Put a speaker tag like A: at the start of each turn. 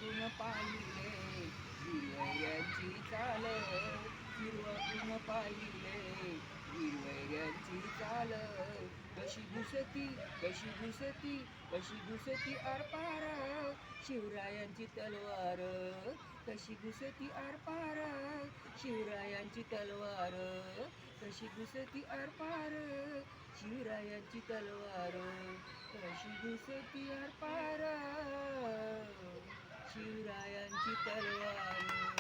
A: फिरवातून पाहिले वीरवैऱ्यांची चाल, फिरवातून पाहिले वीरवैऱ्यांची चाल. कशी घुसती कशी घुसती कशी घुसती आरपार शिवरायांची तलवार, कशी घुसती आरपार शिवरायांची तलवार, कशी घुसती आरपार शिवरायांची तलवार, कशी घुसती आरपार शिवरायांची तलवार.